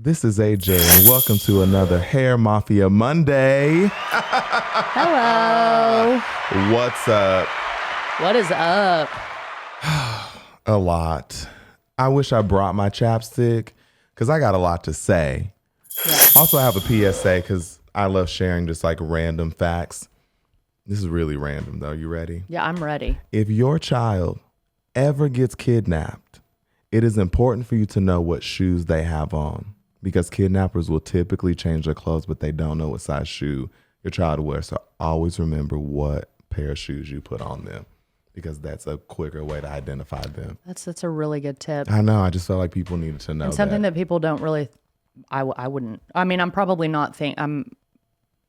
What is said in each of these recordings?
This is AJ, and welcome to another Hair Mafia Monday. Hello. What's up? What is up? A lot. I wish I brought my chapstick because I got a lot to say. Yeah. Also, I have a PSA because I love sharing just like random facts. This is really random, though. You ready? Yeah, I'm ready. If your child ever gets kidnapped, it is important for you to know what shoes they have on, because kidnappers will typically change their clothes, but they don't know what size shoe your child wears. So always remember what pair of shoes you put on them, because that's a quicker way to identify them. That's a really good tip. I know. I just felt like people needed to know And something that people don't really, I wouldn't. I mean, I'm probably not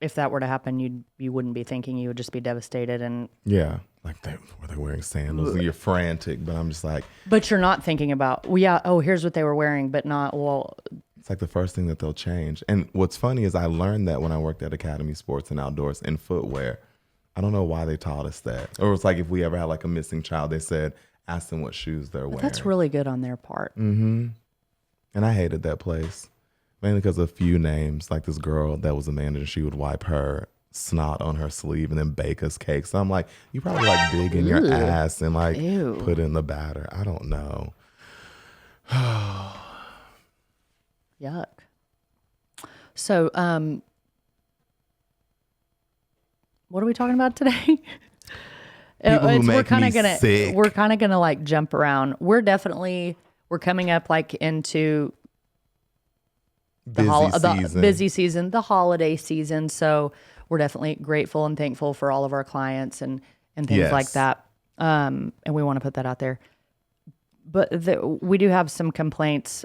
if that were to happen, you wouldn't be thinking. You would just be devastated and. Yeah, like were they wearing sandals and you're frantic, but I'm just like. But you're not thinking about, well, yeah, oh, here's what they were wearing, but not, well. It's like the first thing that they'll change. And what's funny is I learned that when I worked at Academy Sports and Outdoors in footwear. I don't know why they taught us that. Or it's like if we ever had like a missing child, they said, ask them what shoes they're wearing. That's really good on their part. Mm-hmm. And I hated that place. Mainly because of a few names. Like this girl that was a manager, she would wipe her snot on her sleeve and then bake us cakes. So I'm like, you probably like dig in your ass and like put in the batter. I don't know. Yuck. So, what are we talking about today? People who make me sick. We're kind of gonna like jump around. We're coming up like into the busy season, the holiday season. So we're definitely grateful and thankful for all of our clients and things like that. And we want to put that out there. But we do have some complaints,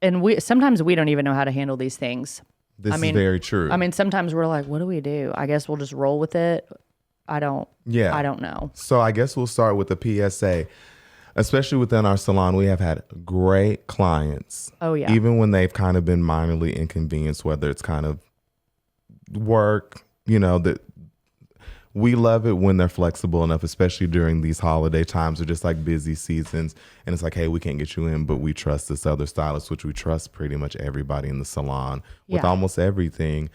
and sometimes we don't even know how to handle these things. This is very true. I mean, sometimes we're like, what do we do? I guess we'll just roll with it. I don't know. So I guess we'll start with the PSA. Especially within our salon, we have had great clients. Oh, yeah. Even when they've kind of been minorly inconvenienced, whether it's kind of work, that we love it when they're flexible enough, especially during these holiday times or just like busy seasons. And it's like, hey, we can't get you in, but we trust this other stylist, which we trust pretty much everybody in the salon with almost everything.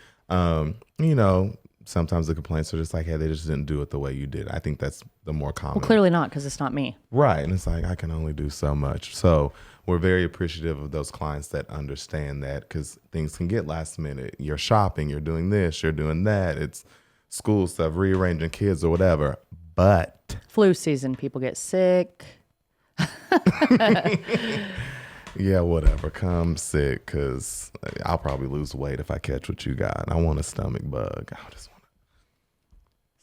Sometimes the complaints are just like, hey, they just didn't do it the way you did. I think that's the more common. Well, clearly not, because it's not me. Right. And it's like, I can only do so much. So we're very appreciative of those clients that understand that, because things can get last minute. You're shopping, you're doing this, you're doing that. It's school stuff, rearranging kids or whatever. But flu season, people get sick. Yeah, whatever. Come sick, because I'll probably lose weight if I catch what you got. I want a stomach bug. I just want to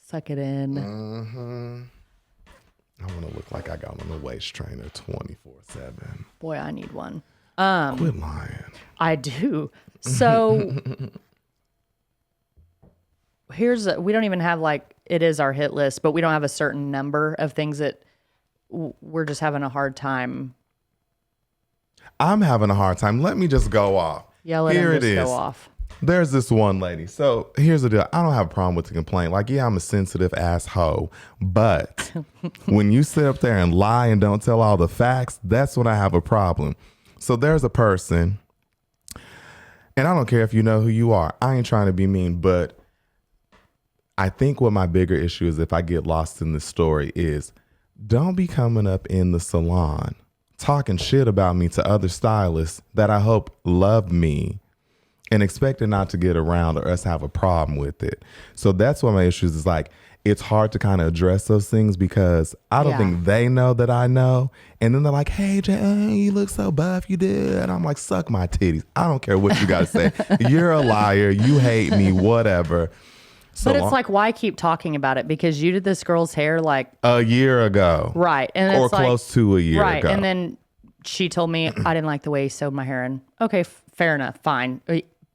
suck it in. Mm-hmm. I want to look like I got on a waist trainer 24/7. Boy, I need one. Quit lying. I do. So we don't even have it is our hit list, but we don't have a certain number of things that we're just having a hard time. I'm having a hard time. Let me just go off. Yeah, let him just go off. There's this one lady. So here's the deal. I don't have a problem with the complaint. Like, yeah, I'm a sensitive asshole. But when you sit up there and lie and don't tell all the facts, that's when I have a problem. So there's a person, and I don't care if you know who you are. I ain't trying to be mean, but I think what my bigger issue is, if I get lost in this story, is don't be coming up in the salon talking shit about me to other stylists that I hope love me and expecting not to get around or us have a problem with it. So that's what my issue is like, it's hard to kind of address those things because I don't think they know that I know. And then they're like, hey, Jay, you look so buff, you did. And I'm like, suck my titties. I don't care what you got to say. You're a liar. You hate me, whatever. So but it's like, why keep talking about it? Because you did this girl's hair like a year ago. Right. And or close to a year ago. Right. And then she told me I didn't like the way he sewed my hair. And okay, fair enough. Fine.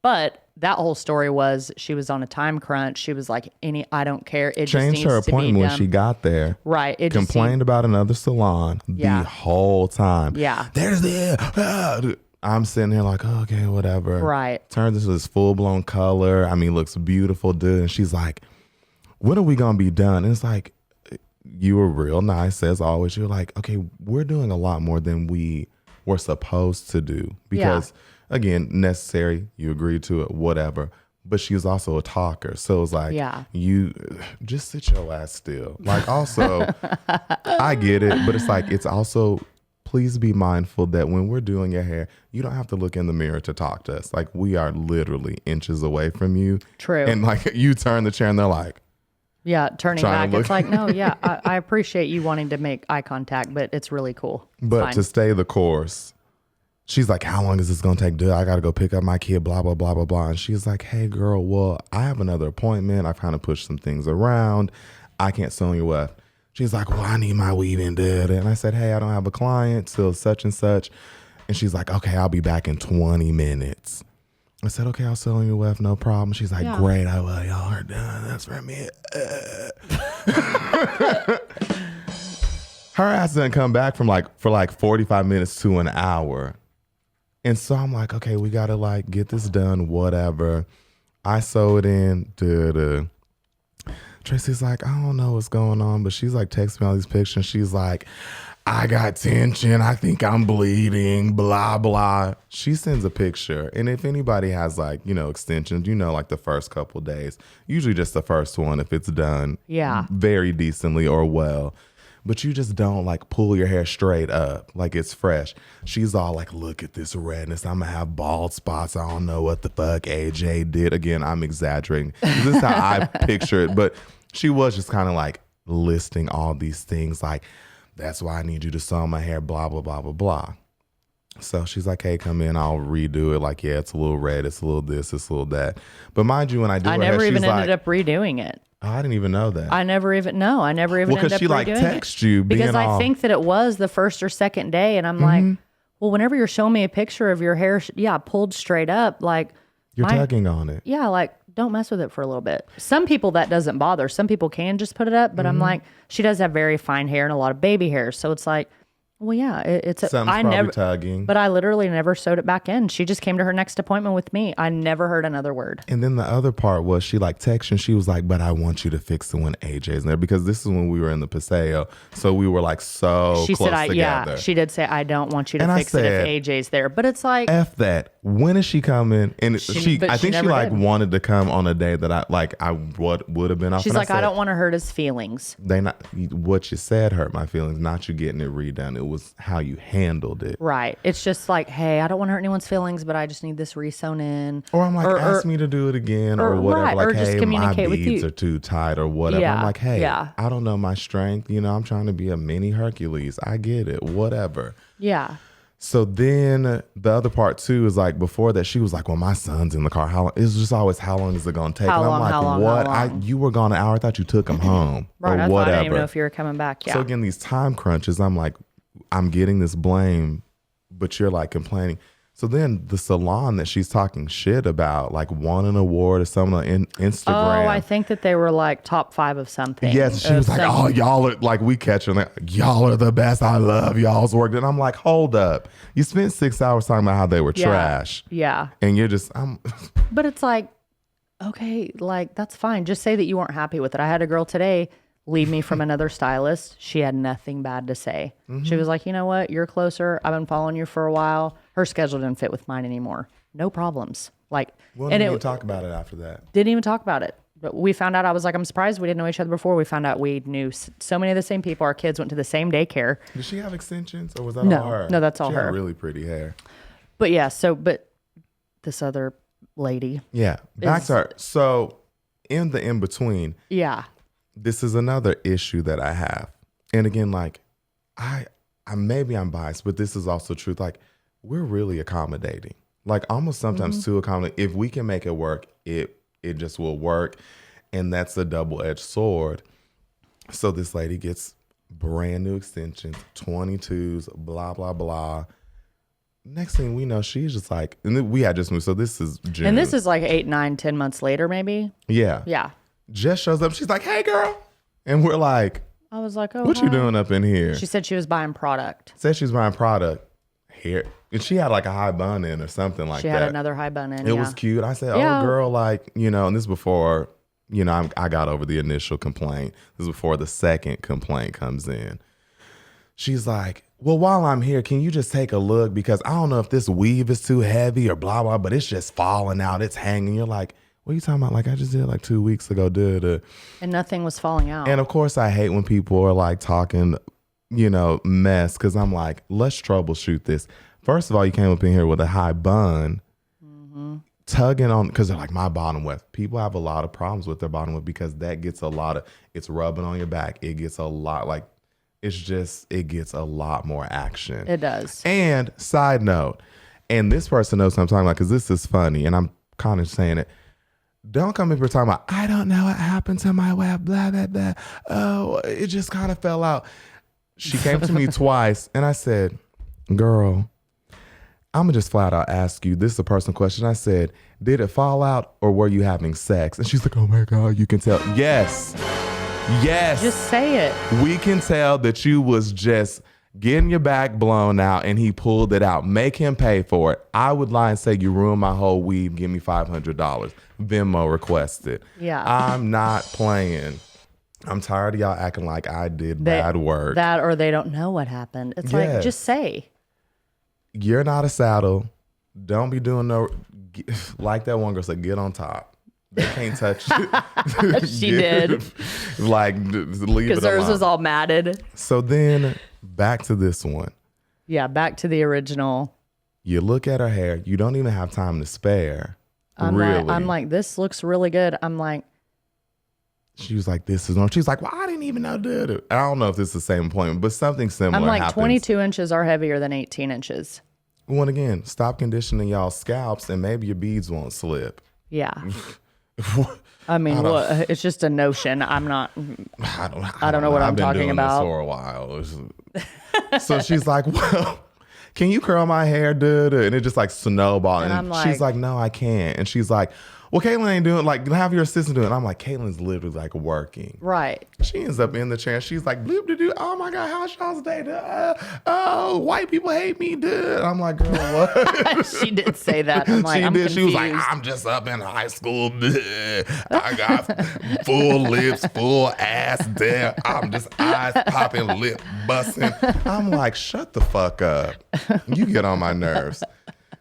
But that whole story was she was on a time crunch. She was like, I don't care. It changed her appointment when she got there. Right. It complained about another salon the whole time. Yeah. There's the... I'm sitting here like, oh, okay, whatever. Right. Turns into this full-blown color. I mean, looks beautiful, dude. And she's like, when are we going to be done? And it's like, you were real nice, as always. You're like, okay, we're doing a lot more than we were supposed to do. Because again, necessary. You agreed to it, whatever. But she was also a talker. So it's like, you just sit your ass still. Like, also, I get it, but it's like, it's also, please be mindful that when we're doing your hair, you don't have to look in the mirror to talk to us. Like, we are literally inches away from you. True. And like, you turn the chair and they're like, turning back. It's like, no, I appreciate you wanting to make eye contact, but it's really cool. But to stay the course, she's like, how long is this going to take? Dude, I got to go pick up my kid, blah, blah, blah, blah, blah. And she's like, hey, girl, well, I have another appointment. I've kind of pushed some things around. I can't sew your weft. She's like, well, I need my weave in, dude. And I said, hey, I don't have a client till such and such. And she's like, okay, I'll be back in 20 minutes. I said, okay, I'll sew your weft, no problem. She's like, great, I will. Y'all are done. That's for me. Her ass didn't come back for like 45 minutes to an hour. And so I'm like, okay, we got to like get this done, whatever. I sew it in. Tracey's like, I don't know what's going on, but she's like texting me all these pictures. She's like, I got tension. I think I'm bleeding, blah, blah. She sends a picture. And if anybody has like, extensions, like the first couple days, usually just the first one, if it's done very decently or well. But you just don't like pull your hair straight up like it's fresh. She's all like, look at this redness. I'm going to have bald spots. I don't know what the fuck AJ did. Again, I'm exaggerating. This is how I picture it. But she was just kind of like listing all these things like, that's why I need you to sew my hair, blah, blah, blah, blah, blah. So she's like, hey, come in. I'll redo it. Like, yeah, it's a little red. It's a little this. It's a little that. But mind you, when I do her hair, never even she's ended up redoing it. Oh, I didn't even know that. I never even ended up redoing it. Because she like texted you. Because I think that it was the first or second day. And I'm like, well, whenever you're showing me a picture of your hair, pulled straight up, like. You're tugging on it. Yeah, like, don't mess with it for a little bit. Some people that doesn't bother. Some people can just put it up. But I'm like, she does have very fine hair and a lot of baby hairs. So it's like, well, yeah, Something's probably tugging. But I literally never sewed it back in. She just came to her next appointment with me. I never heard another word. And then the other part was she like texted and she was like, but I want you to fix the one AJ's in there, because this is when we were in the Paseo. So we were like close together. Yeah, she did say, I don't want you to fix it if AJ's there. But it's like, F that. When is she coming? And I think she like wanted to come on a day that I would have been off. She's like, I don't want to hurt his feelings. What you said hurt my feelings, not you getting it redone. It was how you handled it. Right. It's just like, hey, I don't want to hurt anyone's feelings, but I just need this re-sewn in. Or I'm like, ask me to do it again or whatever. Right, like, or just hey, communicate my beads are too tight or whatever. Yeah, I'm like, hey, I don't know my strength. I'm trying to be a mini Hercules. I get it. Whatever. Yeah. So then the other part too is like, before that, she was like, well, my son's in the car. How long? It's just always, how long is it going to take? How and I'm long, like, how long, what? how long? You were gone an hour. I thought you took him home Right. or I whatever. didn't even know if you were coming back. Yeah. So again, these time crunches, I'm like, I'm getting this blame, but you're like complaining. So then the salon that she's talking shit about, like, won an award or something on Instagram. Oh, I think that they were like top 5 of something. Yes, she was like, oh, y'all are, like, we catch her, like, y'all are the best. I love y'all's work. And I'm like, hold up. You spent 6 hours talking about how they were trash. Yeah. And you're just, But it's like, okay, like, that's fine. Just say that you weren't happy with it. I had a girl today leave me from another stylist. She had nothing bad to say. She was like, you know what? You're closer. I've been following you for a while. Her schedule didn't fit with mine anymore. No problems. Like, we didn't even talk about it after that. Didn't even talk about it. But we found out, I was like, I'm surprised we didn't know each other before. We found out we knew so many of the same people. Our kids went to the same daycare. Did she have extensions or was that all her? No, that's all she her. Had really pretty hair. But yeah, but this other lady. Yeah. Back to her. So in the in-between. Yeah. This is another issue that I have. And again, like, I maybe I'm biased, but this is also truth. Like, we're really accommodating. Like, almost sometimes too accommodating. If we can make it work, it just will work. And that's a double-edged sword. So this lady gets brand new extensions, 22s, blah, blah, blah. Next thing we know, she's just like, and then we had just moved. So this is June. And this is like 8, 9, 10 months later, maybe. Yeah. Yeah. Just shows up. She's like, hey, girl. And we're like, I was like, oh, what you doing up in here? She said she was buying product. Said she was buying product. Hair. And she had like a high bun in or something like that. She had another high bun in. It was cute. I said, oh, girl, like, and this is before, I got over the initial complaint. This is before the second complaint comes in. She's like, well, while I'm here, can you just take a look? Because I don't know if this weave is too heavy or blah, blah, but it's just falling out. It's hanging. You're like, what are you talking about? Like, I just did like 2 weeks ago. Duh. And nothing was falling out. And of course, I hate when people are like talking, mess. Because I'm like, let's troubleshoot this. First of all, you came up in here with a high bun, tugging on, because they're like, my bottom width. People have a lot of problems with their bottom width because that gets it's rubbing on your back. It gets a lot, like, it gets a lot more action. It does. And side note, and this person knows what I'm talking about because this is funny, and I'm kind of saying it. Don't come in here talking about, I don't know what happened to my web, blah, blah, blah. Oh, it just kind of fell out. She came to me twice, and I said, girl, I'm going to just flat out ask you, this is a personal question. I said, did it fall out or were you having sex? And she's like, oh my God, you can tell. Yes. Just say it. We can tell that you was just getting your back blown out and he pulled it out. Make him pay for it. I would lie and say, you ruined my whole weave. Give me $500. Venmo requested. Yeah. I'm not playing. I'm tired of y'all acting like I did bad work. That or they don't know what happened. It's like, just say. You're not a saddle. Don't be doing like that one girl said, get on top. They can't touch it. She did. Like, leave it alone. Because hers was all matted. So then back to this one. Yeah, back to the original. You look at her hair. You don't even have time to spare. I'm like, this looks really good. I'm like. She was like, this is normal. She's like, well, I didn't even know. I don't know if it's the same appointment, but something similar I'm like, happens. 22 inches are heavier than 18 inches. Well, again, stop conditioning y'all's scalps and maybe your beads won't slip. Yeah. I mean, it's just a notion. I'm not. I don't know what I'm talking about. I've been doing this for a while. So she's like, well, can you curl my hair? And it just like snowballed. And I'm like, she's like, no, I can't. And she's like, well, Caitlin ain't doing, like, have your assistant do it. And I'm like, Caitlin's literally like working. Right. She ends up in the chair. She's like, bloop de doo. Oh my God, how's y'all's day? Oh, white people hate me, dude. I'm like, girl, what? She did say that. I'm like, she I'm did. confused. She was like, I'm just up in high school. I got full lips, full ass there. I'm just eyes popping, lip busting. I'm like, shut the fuck up. You get on my nerves.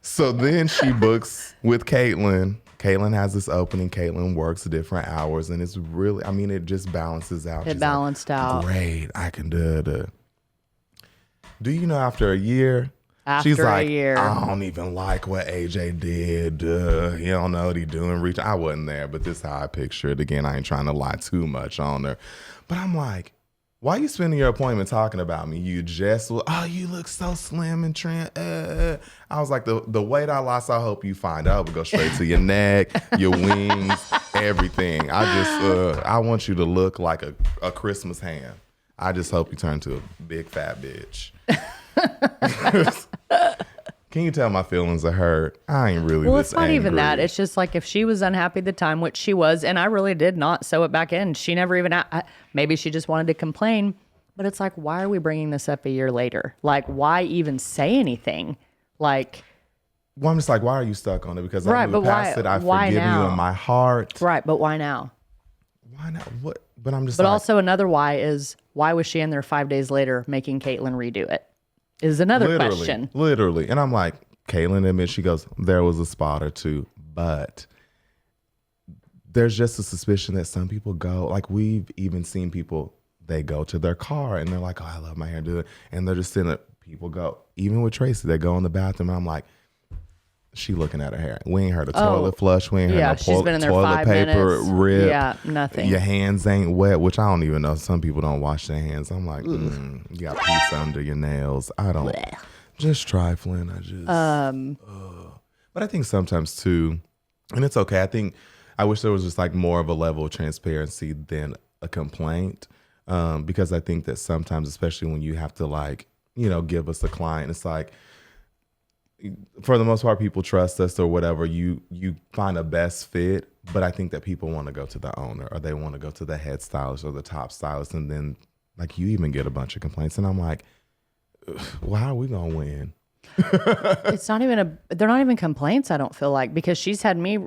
So then she books with Caitlin. Caitlin has this opening. Caitlin works different hours, and it's really, I mean, it just balances out. It balanced out. Great, I can do it. Do you know after a year? After she's like, a year. I don't even like what AJ did. He don't know what he doing. I wasn't there, but this is how I picture it. Again, I ain't trying to lie too much on her. But I'm like, why are you spending your appointment talking about me? You just, you look so slim and trim. I was like, the weight I lost, I hope you find out. It would go straight to your neck, your wings, everything. I want you to look like a Christmas ham. I just hope you turn to a big fat bitch. Can you tell my feelings are hurt? I ain't really. Well, it's not even that. It's just like if she was unhappy at the time, which she was, and I really did not sew it back in. She never even. Maybe she just wanted to complain, but it's like, why are we bringing this up a year later? Like, why even say anything? Like, well, I'm just like, why are you stuck on it? Because right, I moved past it. I forgive you in my heart. Right, but why now? Why not? What? But I'm just. But also another why is why was she in there 5 days later making Caitlin redo it? Is another question. Literally. And I'm like, Caitlin admits, she goes, there was a spot or two, but there's just a suspicion that some people go, like we've even seen people, they go to their car and they're like, oh, I love my hair, do it. And they're just sitting there, people go, even with Tracey, they go in the bathroom and I'm like, she looking at her hair. We ain't heard a toilet flush. We ain't heard no she's been in there toilet 5 paper minutes. rip. Yeah, nothing. Your hands ain't wet, which I don't even know. Some people don't wash their hands. I'm like, you got pizza under your nails. I don't. Blech. Just trifling. I just. But I think sometimes too, and it's okay. I wish there was just like more of a level of transparency than a complaint, because I think that sometimes, especially when you have to like, give us a client, it's like, for the most part, people trust us or whatever. You find a best fit, but I think that people want to go to the owner or they want to go to the head stylist or the top stylist, and then like you even get a bunch of complaints, and I'm like, well, how are we gonna win? It's not even they're not even complaints. I don't feel like, because she's had me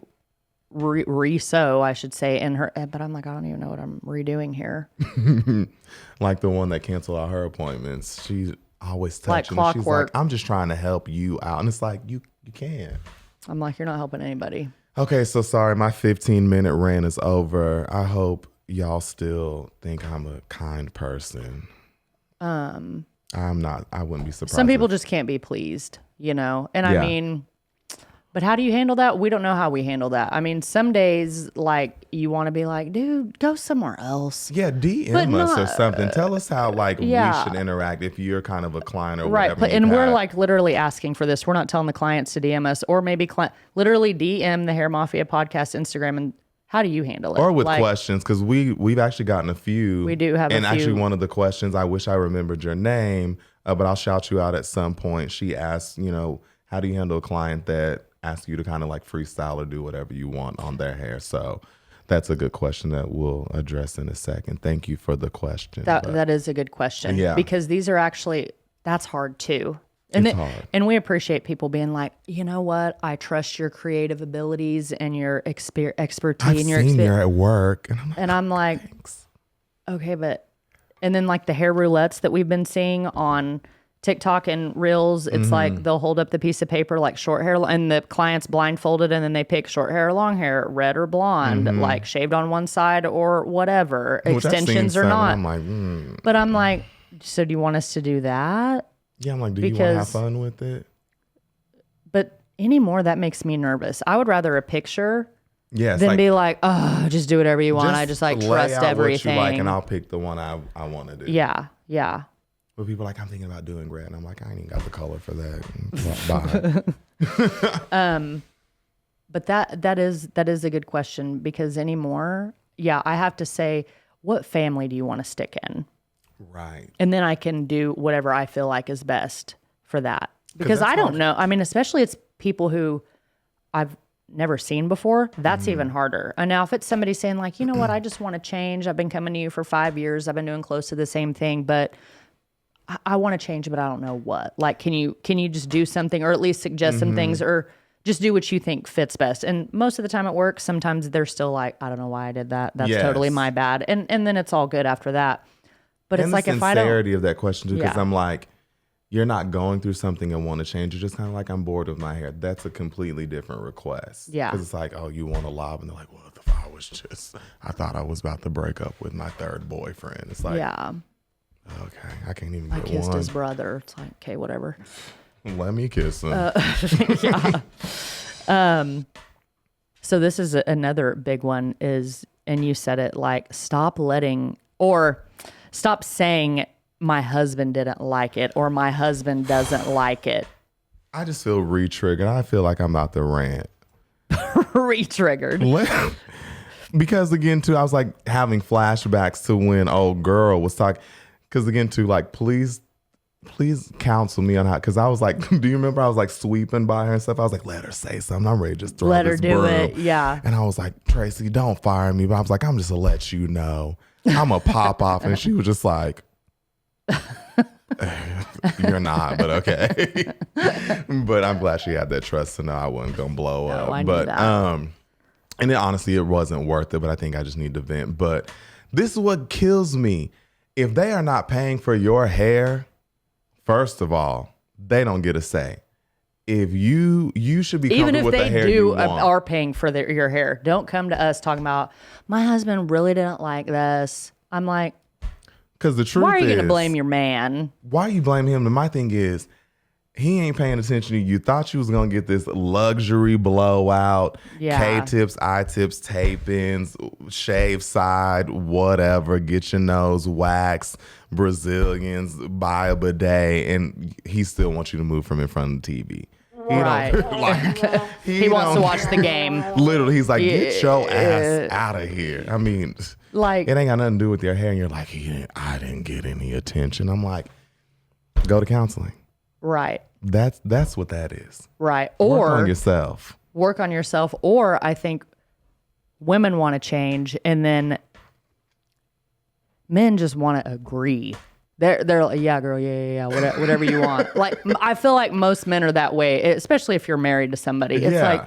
re-sew, I should say, in her. But I'm like, I don't even know what I'm redoing here. Like the one that canceled all her appointments. always Like touching. And she's like, clockwork. I'm just trying to help you out. And it's like, you can't. I'm like, you're not helping anybody. Okay, so sorry, my 15-minute rant is over. I hope y'all still think I'm a kind person. I'm not. I wouldn't be surprised. Some people just can't be pleased, you know? And I mean, but how do you handle that? We don't know how we handle that. I mean, some days, like, you want to be like, dude, go somewhere else. Yeah, DM us or something. Tell us how, like, we should interact if you're kind of a client or whatever. Right, and we're, like, literally asking for this. We're not telling the clients to DM us, or maybe literally DM the Hair Mafia podcast Instagram, and how do you handle it? Or with questions, because we've actually gotten a few. We do have a few. And actually, one of the questions, I wish I remembered your name, but I'll shout you out at some point. She asked, you know, how do you handle a client that ask you to kind of like freestyle or do whatever you want on their hair? So that's a good question that we'll address in a second. Thank you for the question. That is a good question. Yeah. Because these are actually, that's hard too. And it's hard. And we appreciate people being like, you know what? I trust your creative abilities and your expertise and your experience. You're at work. And I'm like, thanks. Okay, but, and then like the hair roulettes that we've been seeing on TikTok and Reels, it's like they'll hold up the piece of paper like short hair, and the client's blindfolded, and then they pick short hair or long hair, red or blonde, like shaved on one side or whatever, extensions or not. I'm like, But I'm like, so do you want us to do that? Yeah, I'm like, do you want to have fun with it? But anymore, that makes me nervous. I would rather a picture than like, be like, oh, just do whatever you want. I just like trust everything. What you like, and I'll pick the one I want to do. Yeah, yeah. But people are like, I'm thinking about doing red, and I'm like, I ain't even got the color for that. Bye. But that is a good question, because anymore, I have to say, what family do you want to stick in? Right. And then I can do whatever I feel like is best for that. Because I don't know. I mean, especially it's people who I've never seen before. That's even harder. And now if it's somebody saying like, you know what, I just want to change. I've been coming to you for 5 years. I've been doing close to the same thing, but I want to change, but I don't know what. Like, can you just do something, or at least suggest some things, or just do what you think fits best? And most of the time it works. Sometimes they're still like, I don't know why I did that. That's totally my bad. And then it's all good after that. But it's like, if I don't, the sincerity of that question too, because I'm like, you're not going through something and want to change. You're just kind of like, I'm bored with my hair. That's a completely different request. Yeah. Because it's like, oh, you want to lob, and they're like, well, if I thought I was about to break up with my third boyfriend. It's like, okay, I can't even get one. I kissed his brother. It's like, okay, whatever. Let me kiss him. So this is another big one is, and you said it, like, stop saying my husband didn't like it, or my husband doesn't like it. I just feel re-triggered. I feel like I'm about to rant. Re-triggered. Because again, too, I was like having flashbacks to when old girl was talking. Because again, too, like, please counsel me on how. Because I was like, do you remember I was like sweeping by her and stuff? I was like, let her say something. I'm ready to just throw let this her do broom. it. Yeah. And I was like, Tracey, don't fire me. But I was like, I'm just gonna let you know. I'm gonna pop off. And she was just like, you're not, but okay. But I'm glad she had that trust to know I wasn't gonna blow up. I but knew that. and then honestly, it wasn't worth it. But I think I just need to vent. But this is what kills me. If they are not paying for your hair, first of all, they don't get a say. If you should be comfortable with the hair you want. Even if they are paying for your hair, don't come to us talking about, my husband really didn't like this. I'm like, because the truth is, why are you going to blame your man? Why you blame him? And my thing is, he ain't paying attention to you. You thought you was going to get this luxury blowout, K-tips, I-tips, tape-ins, shave side, whatever, get your nose waxed, Brazilians, buy a bidet, and he still wants you to move from in front of the TV. Right. He wants to watch the game. Literally, he's like, get your ass out of here. I mean, like, it ain't got nothing to do with your hair. And you're like, I didn't get any attention. I'm like, go to counseling. Right. That's what that is. Right. Work on yourself. Work on yourself. Or I think women want to change, and then men just want to agree. They're like, yeah, girl, yeah, whatever you want. Like, I feel like most men are that way, especially if you're married to somebody. It's like,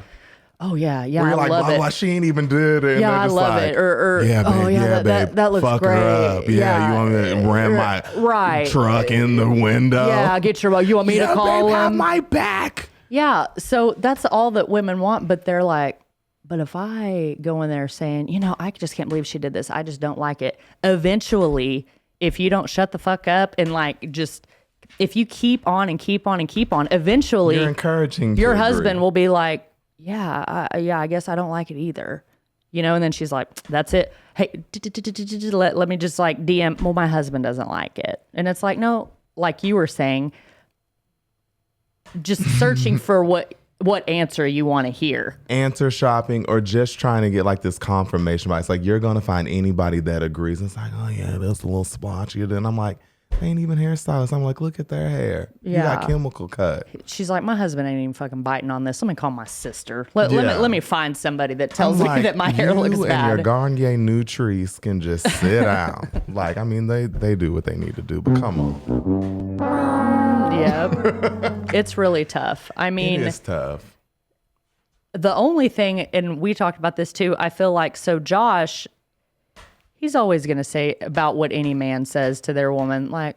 Oh yeah, yeah, Where you're I like, love blah, it. blah, she ain't even did it. And Yeah, they're I just love like, it. Or yeah, babe, oh yeah, babe, that looks fuck great. her up. Yeah, you want me to ram my right truck in the window? Yeah, get your. You want me to call babe, have them? my back. Yeah, so that's all that women want, but they're like, but if I go in there saying, I just can't believe she did this. I just don't like it. Eventually, if you don't shut the fuck up and like just, if you keep on and keep on and keep on, eventually You're encouraging your to husband agree. will be like, I guess I don't like it either. And then she's like, that's it. Hey, let me just like DM. Well, my husband doesn't like it. And it's like, no, like you were saying, just searching for what answer you want to hear. Answer shopping or just trying to get like this confirmation bias. Like you're going to find anybody that agrees. It's like, oh yeah, that's a little splotchy. And I'm like, they ain't even hairstylists. I'm like, look at their hair. You Yeah. got chemical cut. She's like, my husband ain't even fucking biting on this. Let me call my sister. Let me find somebody that tells me that my hair looks You and bad. your Garnier Nutrice can just sit down. Like, I mean, they do what they need to do, but come on. Yep. It's really tough. I mean, It is tough. the only thing, and we talked about this too, I feel like, so Josh, he's always going to say about what any man says to their woman, like,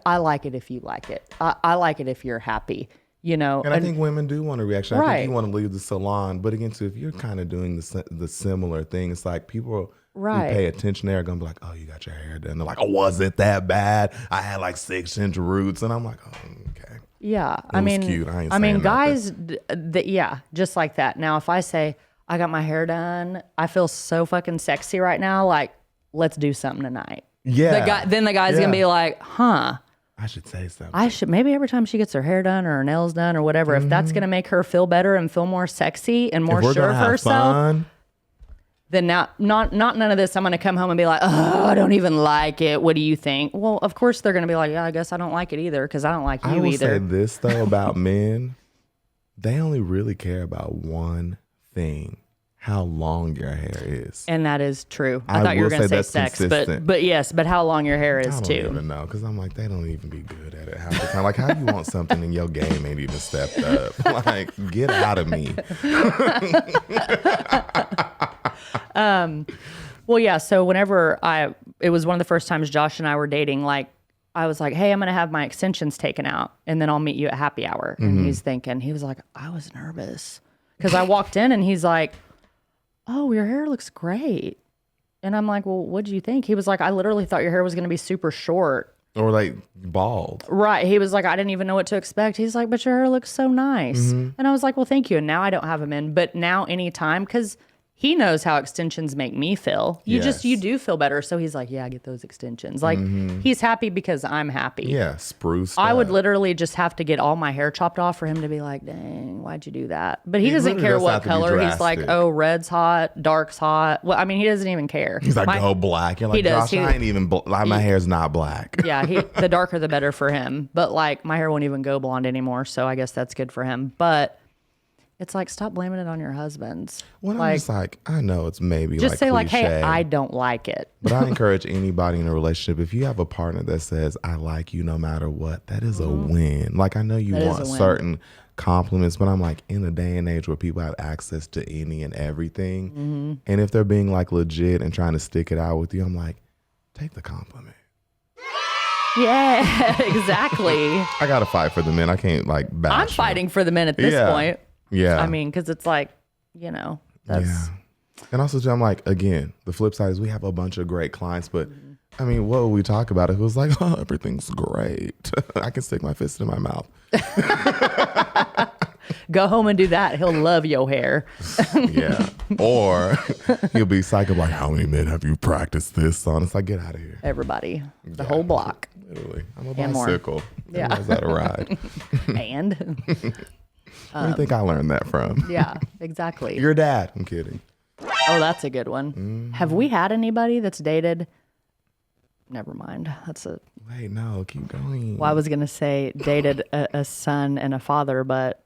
I like it if you like it. I like it if you're happy, And I think women do want a reaction. I Right. think you want to leave the salon. But again, too, if you're kind of doing the similar thing, it's like people Right. who pay attention there are going to be like, oh, you got your hair done. They're like, oh, was it that bad? I had like 6-inch roots. And I'm like, oh, okay. Yeah. It was cute. I ain't I mean, saying guys, just like that. Now, if I say, I got my hair done, I feel so fucking sexy right now. Like, let's do something tonight. Yeah. Then the guy's going to be like, huh. I should say something. I should maybe every time she gets her hair done or her nails done or whatever, if that's going to make her feel better and feel more sexy and more If we're sure gonna of have herself, fun, then not none of this. I'm going to come home and be like, oh, I don't even like it. What do you think? Well, of course they're going to be like, yeah, I guess I don't like it either because I don't like I you will either. say this though about men, they only really care about one thing: how long your hair is. And that is true. I I thought you were will going to say say that's sex, consistent. but yes, but how long your hair is I don't too. even know because I'm like, they don't even be good at it half the time. Like, how you want something and your game ain't even stepped up? Like, get out of me. Well, yeah. So whenever it was one of the first times Josh and I were dating, like I was like, hey, I'm going to have my extensions taken out and then I'll meet you at happy hour. And he was like, I was nervous because I walked in and he's like, oh, your hair looks great. And I'm like, well, what'd you think? He was like, I literally thought your hair was going to be super short. Or like bald. Right. He was like, I didn't even know what to expect. He's like, but your hair looks so nice. And I was like, well, thank you. And now I don't have him in, but now anytime, because he knows how extensions make me feel. You do feel better. So he's like, yeah, get those extensions. Like he's happy because I'm happy. Yeah, spruce. I would literally just have to get all my hair chopped off for him to be like, dang, why'd you do that? But he doesn't literally care does what have to be color. He's like, drastic. oh, red's hot, dark's hot. Well, I mean, he doesn't even care. He's like, go black. You're like, he does. Josh, I ain't even, my hair's not black. Yeah, the darker the better for him. But like my hair won't even go blonde anymore. So I guess that's good for him. But it's like, stop blaming it on your husbands. Well, I'm just like, I know it's maybe just like say cliche, like, hey, I don't like it. but I encourage anybody in a relationship, if you have a partner that says, I like you no matter what, that is a win. Like, I know you That is want a win. certain compliments, but I'm like, in a day and age where people have access to any and everything, and if they're being like legit and trying to stick it out with you, I'm like, take the compliment. Yeah, exactly. I got to fight for the men. I can't like bash I'm them. fighting for the men at this point. Yeah. I mean, because it's like, that's Yeah. And also, too, I'm like, again, the flip side is we have a bunch of great clients, but I mean, what would we talk about if it was like, oh, everything's great? I can stick my fist in my mouth. go home and do that. He'll love your hair. Yeah. Or he'll be psycho like, how many men have you practiced this on? It's like, get out of here. Everybody, the whole block. Literally. I'm a And more. bicycle. Yeah. Everyone's got a ride. And Where do you think I learned that from? yeah, exactly. Your dad. I'm kidding. Oh, that's a good one. Have we had anybody that's dated? Never mind. That's a. Wait, no, keep going. Well, I was gonna say dated a son and a father, but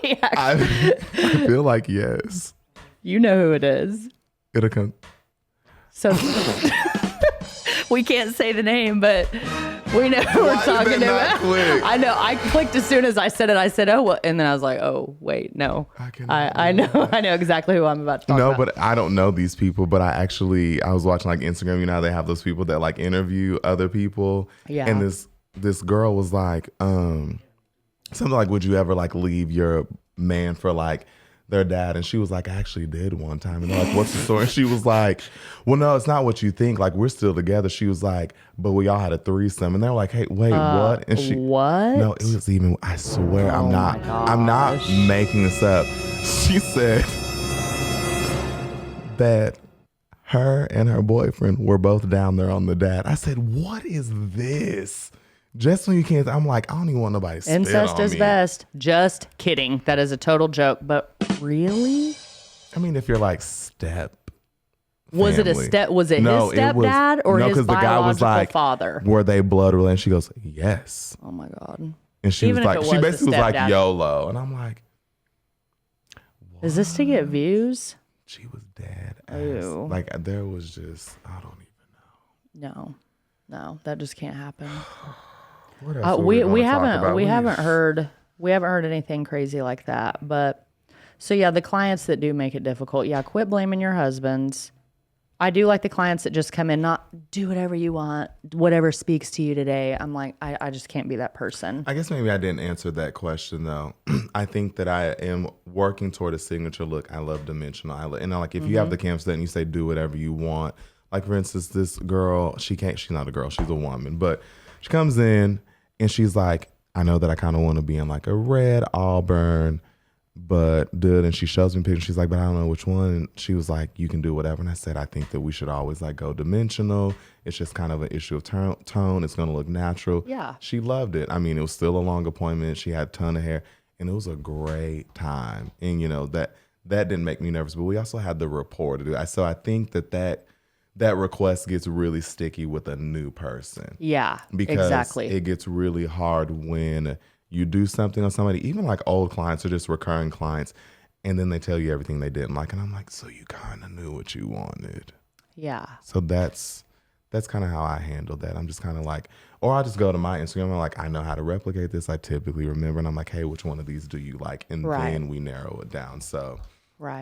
we actually, I feel like yes. you know who it is. It'll come. So we can't say the name, but We know who we're Why talking did that about. not click? I know. I clicked as soon as I said it. I said, "Oh," well, and then I was like, "Oh, wait, no." I know. I know exactly who I'm about to talk about. No, but I don't know these people. But I was watching like Instagram. You know how they have those people that like interview other people. Yeah. And this girl was like, something like, would you ever like leave your man for like their dad? And she was like, I actually did one time. And they're like, what's the story? And she was like, well, no, it's not what you think. Like, we're still together. She was like, but we all had a threesome. And they're like, hey, wait, what? And she, what? no, it was even, I swear, I'm not making this up. She said that her and her boyfriend were both down there on the dad. I said, what is this? Just when you can't, I'm like, I don't even want nobody to spit Incest on is me. best. Just kidding. That is a total joke. But really? I mean, if you're like step Was family. it a step? Was it No, his stepdad or his the guy was biological like, father? were they blood related? She goes, yes. Oh my God. And she Even was if like, it she was the basically was like stepdad. YOLO. And I'm like, Is this to get views? she was dead ass. Ew. Like there was just, I don't even know. No, that just can't happen. What else We haven't heard anything crazy like that. But so yeah, the clients that do make it difficult, yeah, quit blaming your husbands. I do like the clients that just come in, not do whatever you want, whatever speaks to you today. I'm like, I just can't be that person. I guess maybe I didn't answer that question though. I think that I am working toward a signature look. I love dimensional. And like if you have the canvas and you say do whatever you want, like for instance, this girl, she's not a girl, she's a woman, but she comes in and she's like, I know that I kind of want to be in like a red auburn, but dude, and she shows me pictures. She's like, but I don't know which one. And she was like, you can do whatever. And I said, I think that we should always like go dimensional. It's just kind of an issue of tone. It's going to look natural. Yeah. She loved it. I mean, it was still a long appointment. She had a ton of hair and it was a great time. And you know, that didn't make me nervous, but we also had the rapport to do. So I think that request gets really sticky with a new person. Yeah, because exactly. It gets really hard when you do something on somebody, even like old clients or just recurring clients, and then they tell you everything they didn't like. And I'm like, so you kind of knew what you wanted. Yeah. So that's kind of how I handled that. I'm just kind of like, or I'll just go to my Instagram and I'm like, I know how to replicate this. I typically remember. And I'm like, hey, which one of these do you like? And then we narrow it down. So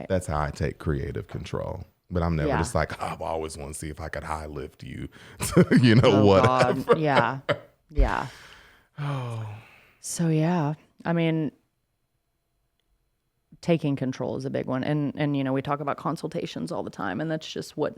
that's how I take creative control. But I'm never just like, I've always want to see if I could high lift you to, whatever. God. Yeah. Yeah. Oh. So yeah, I mean, taking control is a big one. And we talk about consultations all the time, and that's just what.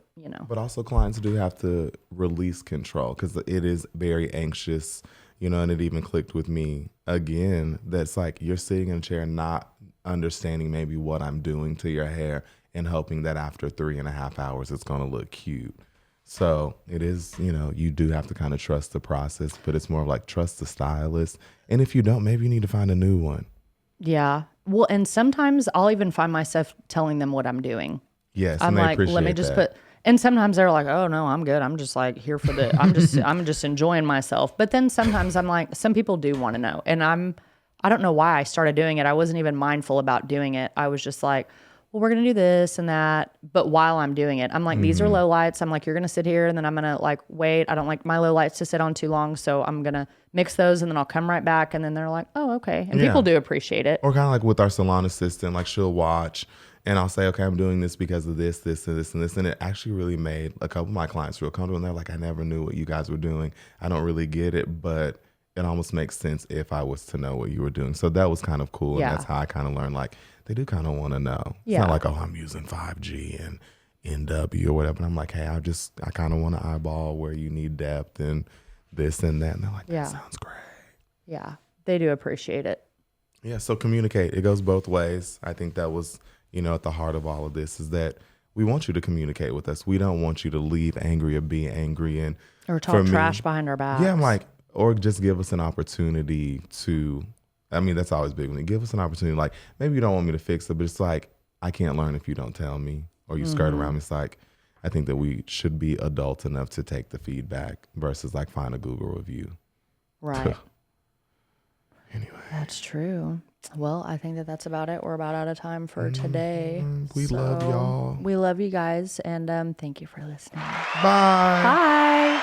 But also clients do have to release control because it is very anxious, and it even clicked with me again. That's like you're sitting in a chair not understanding maybe what I'm doing to your hair and hoping that after 3.5 hours it's going to look cute. So it is, you do have to kind of trust the process, but it's more of like trust the stylist. And if you don't, maybe you need to find a new one. Yeah. Well, and sometimes I'll even find myself telling them what I'm doing. Yes. I'm and they like, appreciate let me just that. and sometimes they're like, oh no, I'm good. I'm just like here for I'm just enjoying myself. But then sometimes I'm like, some people do want to know. And I don't know why I started doing it. I wasn't even mindful about doing it. I was just like, well, we're going to do this and that. But while I'm doing it, I'm like, these are low lights. I'm like, you're going to sit here and then I'm going to like, wait, I don't like my low lights to sit on too long. So I'm going to mix those and then I'll come right back. And then they're like, oh, okay. And people do appreciate it. Or kind of like with our salon assistant, like she'll watch and I'll say, okay, I'm doing this because of this, this, and this, and this. And it actually really made a couple of my clients real comfortable. And they're like, I never knew what you guys were doing. I don't really get it, but it almost makes sense if I was to know what you were doing. So that was kind of cool. And that's how I kind of learned, like, they do kind of want to know. It's not like, oh, I'm using 5G and NW or whatever. And I'm like, hey, I kind of want to eyeball where you need depth and this and that. And they're like, that sounds great. Yeah, they do appreciate it. Yeah, so communicate. It goes both ways. I think that was, at the heart of all of this is that we want you to communicate with us. We don't want you to leave angry or be angry. Or talk trash behind our backs. Yeah, I'm like, or just give us an opportunity to, that's always big when give us an opportunity. Like, maybe you don't want me to fix it, but it's like, I can't learn if you don't tell me or you skirt around me. It's like, I think that we should be adult enough to take the feedback versus like find a Google review. Right. Anyway. That's true. Well, I think that's about it. We're about out of time for today. We love y'all. We love you guys. And thank you for listening. Bye. Bye.